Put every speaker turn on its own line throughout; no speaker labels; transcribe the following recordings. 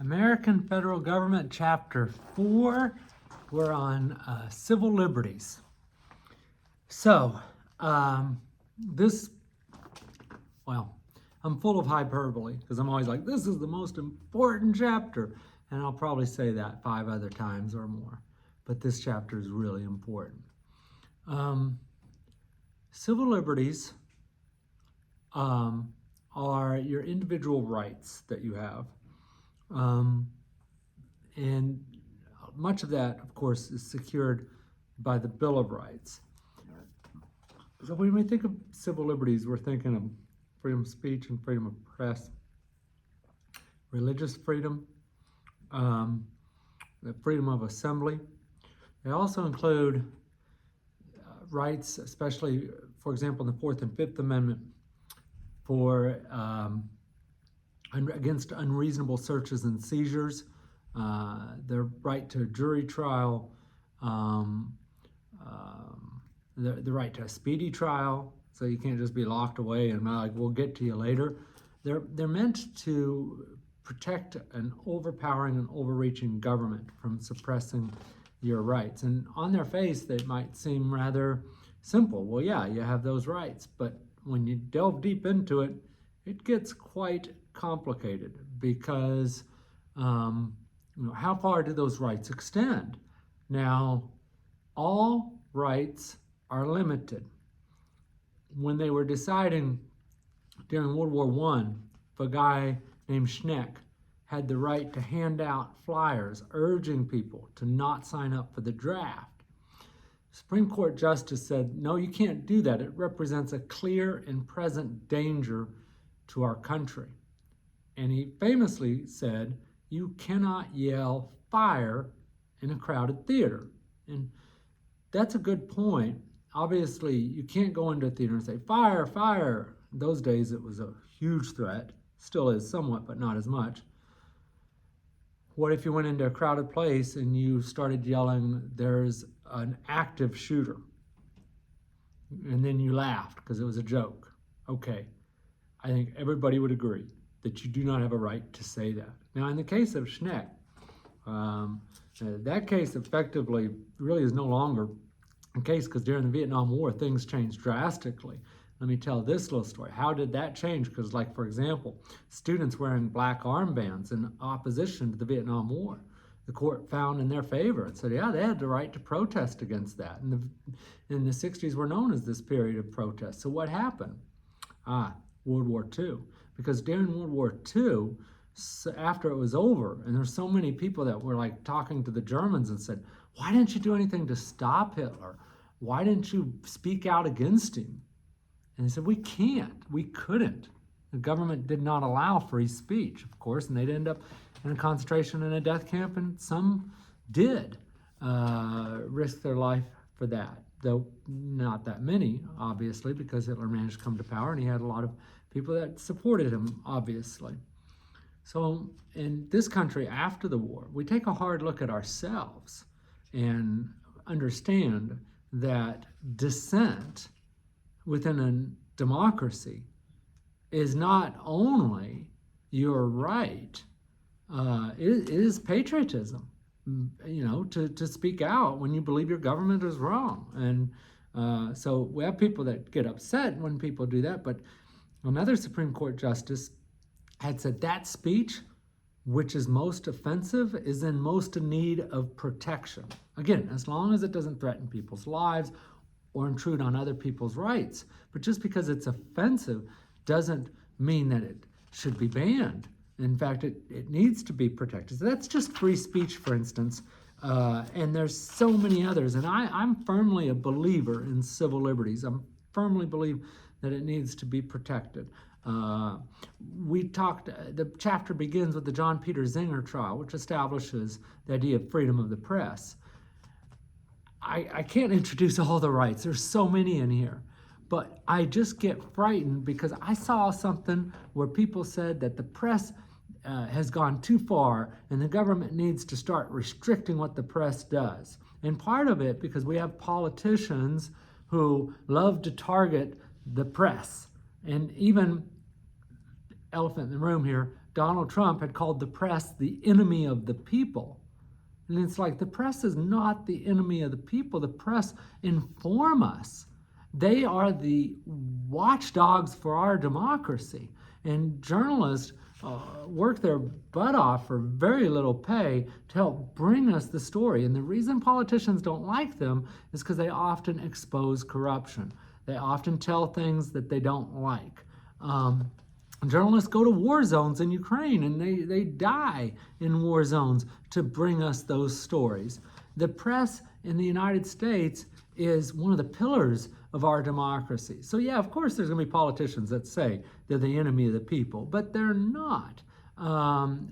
American Federal Government, Chapter 4. We're on civil liberties. So, this, well, I'm full of hyperbole because I'm always like, this is the most important chapter. And I'll probably say that 5 other times or more. But this chapter is really important. Civil liberties are your individual rights that you have. And much of that, of course, is secured by the Bill of Rights. So when we think of civil liberties, we're thinking of freedom of speech and freedom of press, religious freedom, the freedom of assembly. They also include rights, especially, for example, in the 4th and 5th Amendment, for against unreasonable searches and seizures, the right to a jury trial, the right to a speedy trial, so you can't just be locked away and like, we'll get to you later. They're meant to protect an overpowering and overreaching government from suppressing your rights. And on their face, they might seem rather simple. Well, yeah, you have those rights, but when you delve deep into it, it gets quite complicated because how far do those rights extend? Now, all rights are limited. When they were deciding during World War I, if a guy named Schneck had the right to hand out flyers urging people to not sign up for the draft, Supreme Court Justice said, no, you can't do that. It represents a clear and present danger to our country. And he famously said, you cannot yell fire in a crowded theater. And that's a good point. Obviously, you can't go into a theater and say, fire, fire. In those days, it was a huge threat. Still is somewhat, but not as much. What if you went into a crowded place and you started yelling, there's an active shooter? And then you laughed because it was a joke. Okay, I think everybody would agree that you do not have a right to say that. Now, in the case of Schneck, that case effectively really is no longer a case because during the Vietnam War, things changed drastically. Let me tell this little story. How did that change? Because, like, for example, students wearing black armbands in opposition to the Vietnam War, the court found in their favor and said, yeah, they had the right to protest against that. And in the 60s were known as this period of protest. So what happened? World War II. Because during World War II, after it was over, and there's so many people that were like talking to the Germans and said, why didn't you do anything to stop Hitler? Why didn't you speak out against him? And they said, we can't, we couldn't. The government did not allow free speech, of course, and they'd end up in a concentration and a death camp, and some did risk their life for that. Though not that many, obviously, because Hitler managed to come to power and he had a lot of people that supported him, obviously. So in this country after the war, we take a hard look at ourselves and understand that dissent within a democracy is not only your right, it is patriotism, to speak out when you believe your government is wrong. And so we have people that get upset when people do that, but another Supreme Court justice had said that speech, which is most offensive, is in most need of protection. Again, as long as it doesn't threaten people's lives or intrude on other people's rights. But just because it's offensive doesn't mean that it should be banned. In fact, it needs to be protected. So that's just free speech, for instance, and there's so many others. And I'm firmly a believer in civil liberties. I firmly believe that it needs to be protected. The chapter begins with the John Peter Zenger trial, which establishes the idea of freedom of the press. I can't introduce all the rights. There's so many in here. But I just get frightened because I saw something where people said that the press has gone too far and the government needs to start restricting what the press does. And part of it, because we have politicians who love to target the press, and even elephant in the room here, Donald Trump had called the press the enemy of the people. And it's like, the press is not the enemy of the people. The press inform us. They are the watchdogs for our democracy. And journalists work their butt off for very little pay to help bring us the story. And the reason politicians don't like them is because they often expose corruption. They often tell things that they don't like. Journalists go to war zones in Ukraine and they die in war zones to bring us those stories. The press in the United States is one of the pillars of our democracy. So yeah, of course there's going to be politicians that say they're the enemy of the people, but they're not.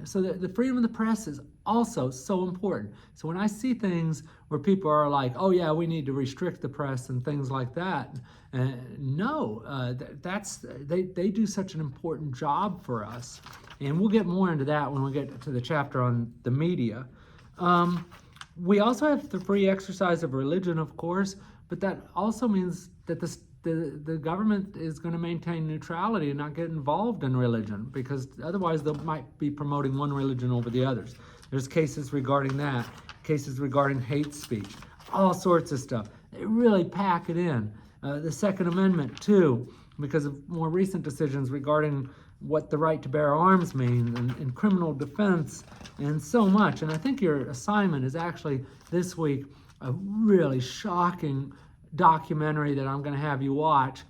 So the freedom of the press is also so important. So when I see things where people are like, oh yeah, we need to restrict the press and things like that, they do such an important job for us. And we'll get more into that when we get to the chapter on the media. We also have the free exercise of religion, of course, but that also means that the government is going to maintain neutrality and not get involved in religion, because otherwise they might be promoting one religion over the others. There's cases regarding that, cases regarding hate speech, all sorts of stuff. They really pack it in. The Second Amendment, too, because of more recent decisions regarding what the right to bear arms means and criminal defense and so much. And I think your assignment is actually this week a really shocking documentary that I'm going to have you watch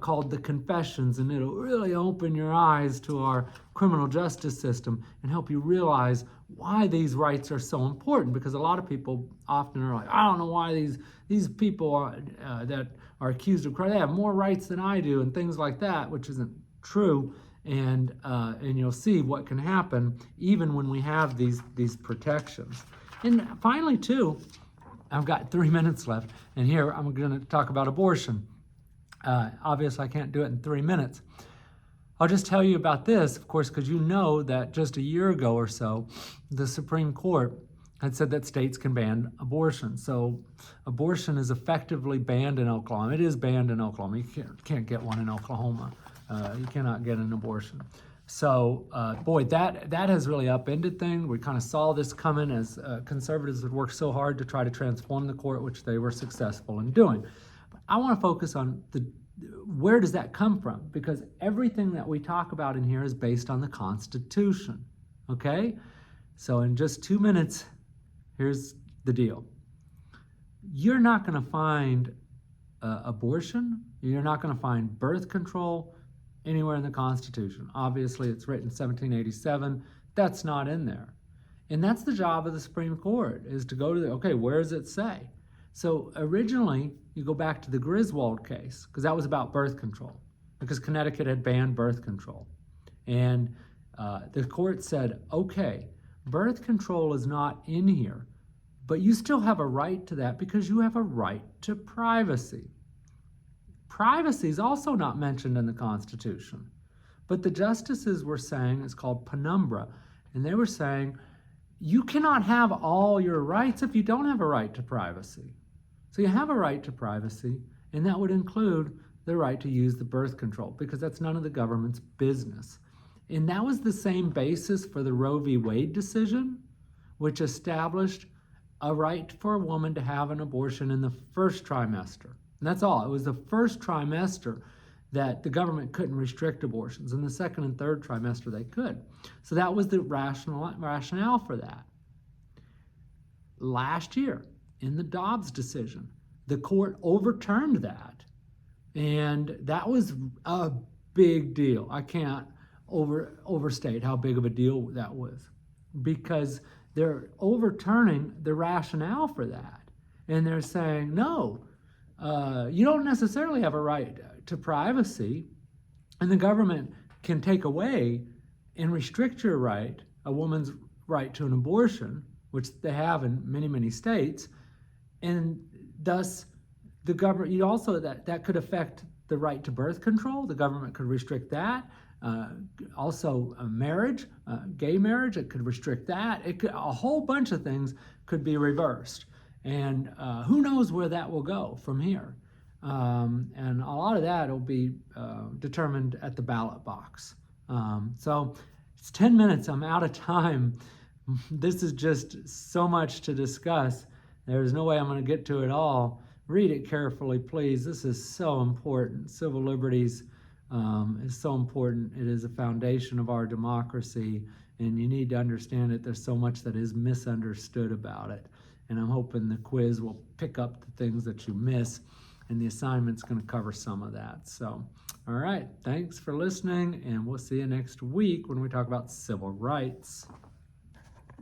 called The Confessions, and it'll really open your eyes to our criminal justice system and help you realize why these rights are so important, because a lot of people often are like, I don't know why these people that are accused of crime, they have more rights than I do and things like that, which isn't true. And you'll see what can happen even when we have these protections. And finally, too, I've got 3 minutes left, and here I'm going to talk about abortion. Obviously, I can't do it in 3 minutes. I'll just tell you about this, of course, because you know that just a year ago or so, the Supreme Court had said that states can ban abortion. So abortion is effectively banned in Oklahoma. It is banned in Oklahoma. You can't get one in Oklahoma. You cannot get an abortion. So, boy, that has really upended things. We kind of saw this coming as conservatives had worked so hard to try to transform the court, which they were successful in doing. But I want to focus on where does that come from? Because everything that we talk about in here is based on the Constitution, okay? So in just 2 minutes, here's the deal. You're not going to find abortion. You're not going to find birth control anywhere in the Constitution. Obviously, it's written 1787. That's not in there. And that's the job of the Supreme Court, is to go to okay, where does it say? So originally, you go back to the Griswold case, because that was about birth control, because Connecticut had banned birth control. And the court said, okay, birth control is not in here, but you still have a right to that because you have a right to privacy. Privacy is also not mentioned in the Constitution. But the justices were saying, it's called penumbra, and they were saying, you cannot have all your rights if you don't have a right to privacy. So you have a right to privacy, and that would include the right to use the birth control, because that's none of the government's business. And that was the same basis for the Roe v. Wade decision, which established a right for a woman to have an abortion in the first trimester. And that's all. It was the first trimester that the government couldn't restrict abortions. In the second and third trimester, they could. So that was the rationale for that. Last year, in the Dobbs decision, the court overturned that. And that was a big deal. I can't overstate how big of a deal that was, because they're overturning the rationale for that. And they're saying, no, you don't necessarily have a right to privacy, and the government can take away and restrict your right, a woman's right to an abortion, which they have in many, many states, and thus the government, you also, that could affect the right to birth control. The government could restrict that. Also marriage, gay marriage, it could restrict that. A whole bunch of things could be reversed. And who knows where that will go from here. And a lot of that will be determined at the ballot box. So It's 10 minutes. I'm out of time. This is just so much to discuss. There's no way I'm going to get to it all. Read it carefully, please. This is so important. Civil liberties is so important. It is a foundation of our democracy, and you need to understand it. There's so much that is misunderstood about it, and I'm hoping the quiz will pick up the things that you miss, and the assignment's going to cover some of that. So, all right, thanks for listening, and we'll see you next week when we talk about civil rights.